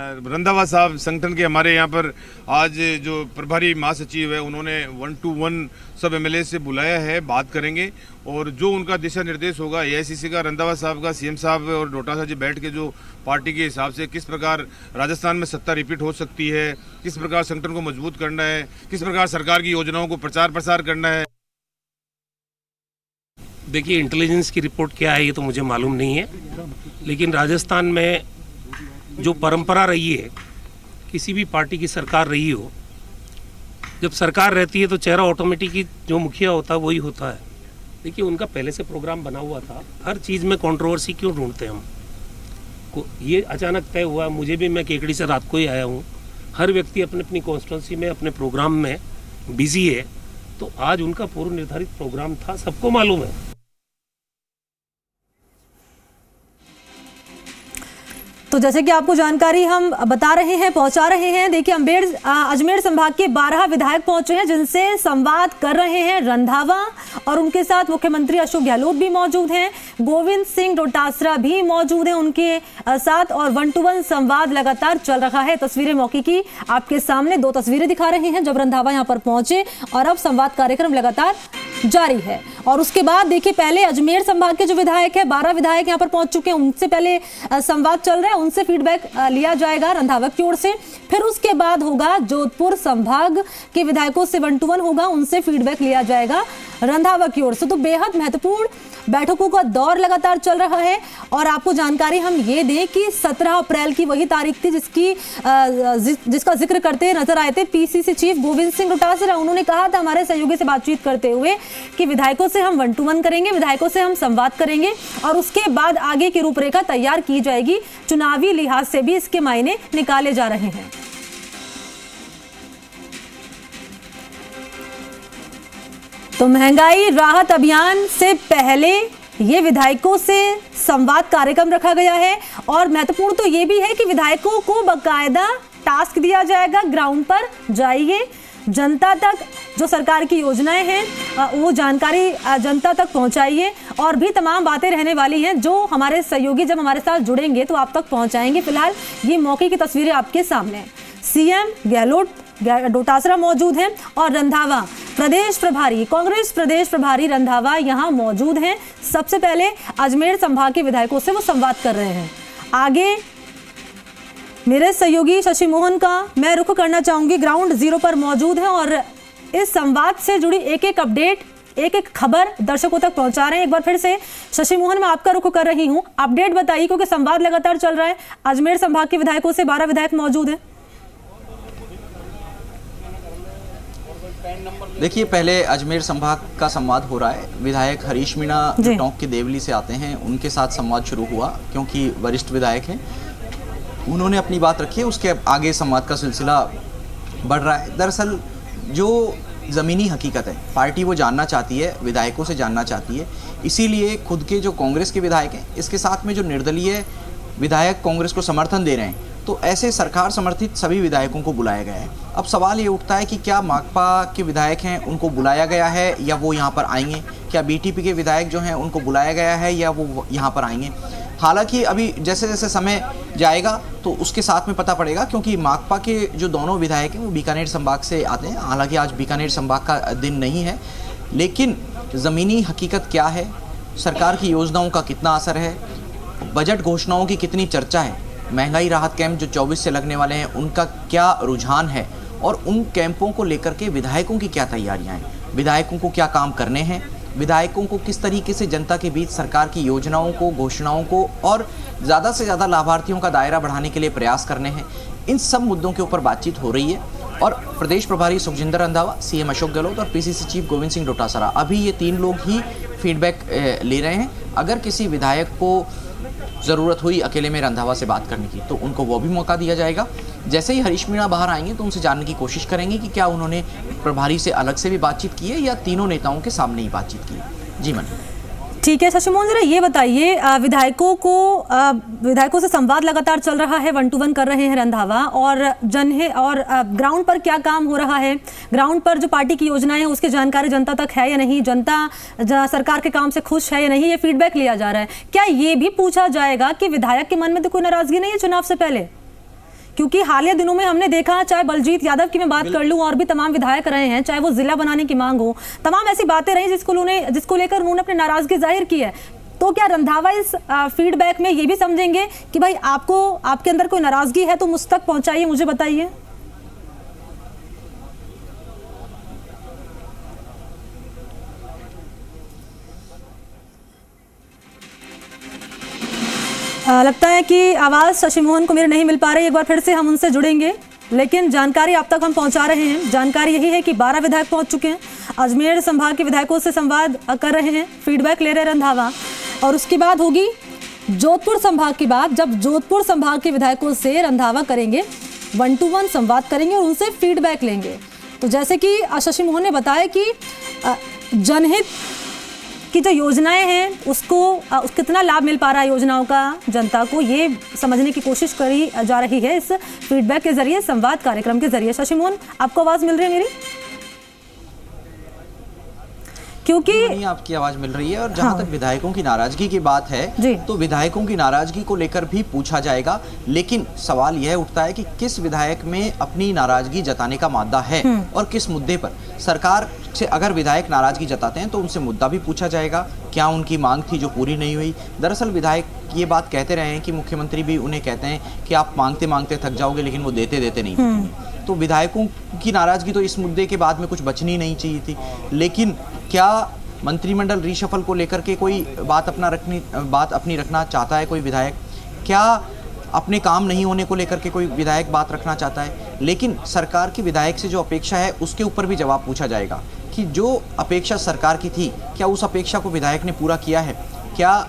रंधावा साहब संगठन के हमारे यहाँ पर आज जो प्रभारी महासचिव है उन्होंने 1-to-1 सब एमएलए से बुलाया है, बात करेंगे और जो उनका दिशा निर्देश होगा एआईसीसी का, रंधावा साहब का, सीएम साहब और डोटासरा जी बैठ के जो पार्टी के हिसाब से किस प्रकार राजस्थान में सत्ता रिपीट हो सकती है, किस प्रकार संगठन को मजबूत करना है, किस प्रकार सरकार की योजनाओं को प्रचार प्रसार करना है। देखिए, इंटेलिजेंस की रिपोर्ट क्या है ये तो मुझे मालूम नहीं है, लेकिन राजस्थान में जो परंपरा रही है, किसी भी पार्टी की सरकार रही हो, जब सरकार रहती है तो चेहरा ऑटोमेटिक ही जो मुखिया होता है वही होता है। देखिए, उनका पहले से प्रोग्राम बना हुआ था। हर चीज़ में कंट्रोवर्सी क्यों ढूंढते हैं हम? ये अचानक तय हुआ, मुझे भी, मैं केकड़ी से रात को ही आया हूँ। हर व्यक्ति अपने अपनी कॉन्स्टिट्यूंसी में अपने प्रोग्राम में बिजी है, तो आज उनका पूर्व निर्धारित प्रोग्राम था, सबको मालूम है। तो जैसे कि आपको जानकारी हम बता रहे हैं, पहुंचा रहे हैं, देखिए अजमेर संभाग के 12 विधायक पहुंचे हैं जिनसे संवाद कर रहे हैं रंधावा, और उनके साथ मुख्यमंत्री अशोक गहलोत भी मौजूद हैं, गोविंद सिंह डोटासरा भी मौजूद हैं उनके साथ, और 1-to-1 संवाद लगातार चल रहा है। तस्वीरें मौके की आपके सामने 2 तस्वीरें दिखा रहे हैं जब रंधावा यहां पर पहुंचे, और अब संवाद कार्यक्रम लगातार जारी है। और उसके बाद देखिए, पहले अजमेर संभाग के जो विधायक है, 12 विधायक यहां पर पहुंच चुके हैं, उनसे पहले संवाद चल रहा है, उनसे फीडबैक लिया जाएगा रंधावा की ओर से। फिर उसके बाद होगा जोधपुर संभाग के विधायकों से 1-to-1 होगा, उनसे फीडबैक लिया जाएगा रंधावा की ओर से। तो बेहद महत्वपूर्ण बैठकों का दौर लगातार चल रहा है। और आपको जानकारी हम ये दें कि 17 अप्रैल की वही तारीख थी जिसका जिक्र करते नजर आए थे पीसीसी चीफ गोविंद सिंह डोटासरा। उन्होंने कहा था हमारे सहयोगी से बातचीत करते हुए कि विधायकों से हम 1-to-1 करेंगे, विधायकों से हम संवाद करेंगे, और उसके बाद आगे की रूपरेखा तैयार की जाएगी। चुनावी लिहाज से भी इसके मायने निकाले जा रहे हैं। तो महंगाई राहत अभियान से पहले ये विधायकों से संवाद कार्यक्रम रखा गया है, और महत्वपूर्ण तो ये भी है कि विधायकों को बाकायदा टास्क दिया जाएगा, ग्राउंड पर जाइए, जनता तक जो सरकार की योजनाएं हैं वो जानकारी जनता तक पहुंचाइए, और भी तमाम बातें रहने वाली हैं जो हमारे सहयोगी जब हमारे साथ जुड़ेंगे तो आप तक पहुंचाएंगे। फिलहाल ये मौके की तस्वीरें आपके सामने हैं। सीएम गहलोत डोटासरा मौजूद हैं और रंधावा प्रदेश प्रभारी, कांग्रेस प्रदेश प्रभारी रंधावा यहां मौजूद हैं। सबसे पहले अजमेर संभाग के विधायकों से वो संवाद कर रहे हैं। आगे मेरे सहयोगी शशि मोहन का मैं रुख करना चाहूंगी, ग्राउंड जीरो पर मौजूद हैं और इस संवाद से जुड़ी एक एक अपडेट, एक एक खबर दर्शकों तक पहुंचा रहे हैं। एक बार फिर से शशि मोहन, मैं आपका रुख कर रही हूं, अपडेट बताइए क्योंकि संवाद लगातार चल रहा है। अजमेर संभाग के विधायकों से 12 विधायक मौजूद हैं। देखिए, पहले अजमेर संभाग का संवाद हो रहा है। विधायक हरीश मीणा जो टोंक के देवली से आते हैं, उनके साथ संवाद शुरू हुआ क्योंकि वरिष्ठ विधायक हैं, उन्होंने अपनी बात रखी है। उसके आगे संवाद का सिलसिला बढ़ रहा है। दरअसल जो ज़मीनी हकीकत है, पार्टी वो जानना चाहती है, विधायकों से जानना चाहती है। इसीलिए खुद के जो कांग्रेस के विधायक हैं, इसके साथ में जो निर्दलीय विधायक कांग्रेस को समर्थन दे रहे हैं, तो ऐसे सरकार समर्थित सभी विधायकों को बुलाया गया है। अब सवाल ये उठता है कि क्या माकपा के विधायक हैं उनको बुलाया गया है या वो यहाँ पर आएंगे? क्या बीटीपी के विधायक जो हैं उनको बुलाया गया है या वो यहाँ पर आएंगे? हालांकि अभी जैसे जैसे समय जाएगा तो उसके साथ में पता पड़ेगा, क्योंकि माकपा के जो दोनों विधायक हैं वो बीकानेर संभाग से आते हैं। हालांकि आज बीकानेर संभाग का दिन नहीं है, लेकिन ज़मीनी हकीकत क्या है, सरकार की योजनाओं का कितना असर है, बजट घोषणाओं की कितनी चर्चा है, महंगाई राहत कैंप जो 24 से लगने वाले हैं उनका क्या रुझान है, और उन कैंपों को लेकर के विधायकों की क्या तैयारियां हैं, विधायकों को क्या काम करने हैं, विधायकों को किस तरीके से जनता के बीच सरकार की योजनाओं को, घोषणाओं को और ज़्यादा से ज़्यादा लाभार्थियों का दायरा बढ़ाने के लिए प्रयास करने हैं। इन सब मुद्दों के ऊपर बातचीत हो रही है। और प्रदेश प्रभारी सुखजिंदर रंधावा, सीएम अशोक गहलोत और पीसीसी चीफ गोविंद सिंह डोटासरा, अभी ये 3 लोग ही फीडबैक ले रहे हैं। अगर किसी विधायक को ज़रूरत हुई अकेले में रंधावा से बात करने की, तो उनको वो भी मौका दिया जाएगा। जैसे ही हरीश मीणा बाहर आएंगे तो उनसे जानने की कोशिश करेंगे कि क्या उन्होंने प्रभारी से अलग से भी बातचीत की है या तीनों नेताओं के सामने ही बातचीत की है। जी मन, ठीक है। शशि मोहन, जरा ये बताइए, विधायकों से संवाद लगातार चल रहा है, 1-to-1 कर रहे हैं रंधावा, और ग्राउंड पर क्या काम हो रहा है, ग्राउंड पर जो पार्टी की योजनाएं हैं उसकी जानकारी जनता तक है या नहीं, जनता सरकार के काम से खुश है या नहीं, ये फीडबैक लिया जा रहा है। क्या ये भी पूछा जाएगा कि विधायक के मन में तो कोई नाराजगी नहीं है चुनाव से पहले, क्योंकि हालिया दिनों में हमने देखा, चाहे बलजीत यादव की मैं बात कर लूं और भी तमाम विधायक रहे हैं, चाहे वो जिला बनाने की मांग हो, तमाम ऐसी बातें रही जिसको लेकर उन्होंने अपनी नाराजगी जाहिर की है। तो क्या रंधावा इस फीडबैक में ये भी समझेंगे कि भाई आपके अंदर कोई नाराजगी है तो मुझ तक पहुंचाइए, मुझे बताइए? लगता है कि आवाज़ शशि मोहन को मेरे नहीं मिल पा रही। एक बार फिर से हम उनसे जुड़ेंगे, लेकिन जानकारी आप तक हम पहुंचा रहे हैं। जानकारी यही है कि 12 विधायक पहुंच चुके हैं, अजमेर संभाग के विधायकों से संवाद कर रहे हैं, फीडबैक ले रहे हैं रंधावा, और उसके बाद होगी जोधपुर संभाग की बात। जब जोधपुर संभाग के विधायकों से रंधावा करेंगे, 1-to-1 संवाद करेंगे और उनसे फीडबैक लेंगे। तो जैसे कि शशि मोहन ने बताया कि जनहित की जो योजनाएं हैं उसको कितना लाभ मिल पा रहा है योजनाओं का जनता को, ये समझने की कोशिश करी जा रही है इस फीडबैक के जरिए, संवाद कार्यक्रम के जरिए। शशि मोहन, आपको आवाज मिल रही है मेरी? क्योंकि आपकी आवाज मिल रही है। और जहां तक विधायकों की नाराजगी की बात है, तो विधायकों की नाराजगी को लेकर भी पूछा जाएगा, लेकिन सवाल यह उठता है कि किस विधायक में अपनी नाराजगी जताने का मादा है और किस मुद्दे पर। सरकार से अगर विधायक नाराजगी जताते हैं तो उनसे मुद्दा भी पूछा जाएगा, क्या उनकी मांग थी जो पूरी नहीं हुई। दरअसल विधायक ये बात कहते रहे हैं कि मुख्यमंत्री भी उन्हें कहते हैं कि आप मांगते मांगते थक जाओगे, लेकिन वो देते देते नहीं थे। तो विधायकों की नाराजगी तो इस मुद्दे के बाद में कुछ बचनी नहीं चाहिए थी। लेकिन क्या मंत्रिमंडल रीशफल को लेकर के कोई बात अपनी रखना चाहता है कोई विधायक? क्या अपने काम नहीं होने को लेकर के कोई विधायक बात रखना चाहता है? लेकिन सरकार की विधायक से जो अपेक्षा है उसके ऊपर भी जवाब पूछा जाएगा कि जो अपेक्षा सरकार की थी, क्या उस अपेक्षा को विधायक ने पूरा किया है? क्या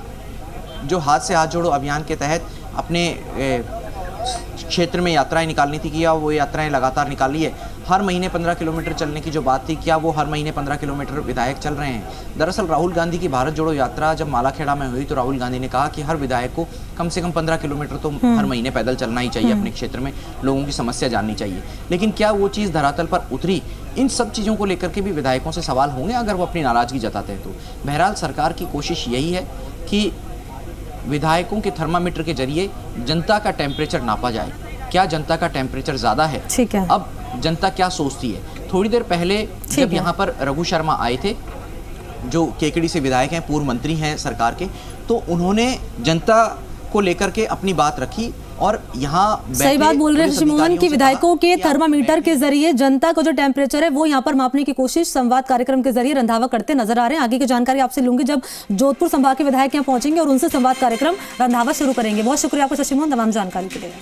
जो हाथ से हाथ जोड़ो अभियान के तहत अपने क्षेत्र में यात्राएं निकालनी थी, क्या वो यात्राएं लगातार निकाली है? हर महीने 15 किलोमीटर चलने की जो बात थी, क्या वो हर महीने 15 किलोमीटर विधायक चल रहे हैं? दरअसल राहुल गांधी की भारत जोड़ो यात्रा जब मालाखेड़ा में हुई तो राहुल गांधी ने कहा कि हर विधायक को कम से कम 15 किलोमीटर तो हर महीने पैदल चलना ही चाहिए, अपने क्षेत्र में लोगों की समस्या जाननी चाहिए। लेकिन क्या वो चीज़ धरातल पर उतरी? इन सब चीज़ों को लेकर के भी विधायकों से सवाल होंगे अगर वो अपनी नाराजगी जताते हैं तो। बहरहाल सरकार की कोशिश यही है कि विधायकों के थर्मामीटर के जरिए जनता का टेम्परेचर नापा जाए। क्या जनता का टेम्परेचर ज़्यादा है? ठीक है। अब जनता क्या सोचती है? थोड़ी देर पहले जब यहाँ पर रघु शर्मा आए थे, जो केकड़ी से विधायक हैं, पूर्व मंत्री हैं सरकार के, तो उन्होंने जनता को लेकर के अपनी बात रखी और यहाँ सही बात बोल रहे हैं शशि मोहन की विधायकों के थर्मामीटर के जरिए जनता का जो टेम्परेचर है वो यहाँ पर मापने की कोशिश संवाद कार्यक्रम के जरिए रंधावा करते नजर आ रहे हैं। आगे की जानकारी आपसे लूंगी जब जोधपुर संभाग के विधायक यहाँ पहुंचेंगे और उनसे संवाद कार्यक्रम रंधावा शुरू करेंगे। बहुत शुक्रिया आपको शशि मोहन तमाम जानकारी के लिए।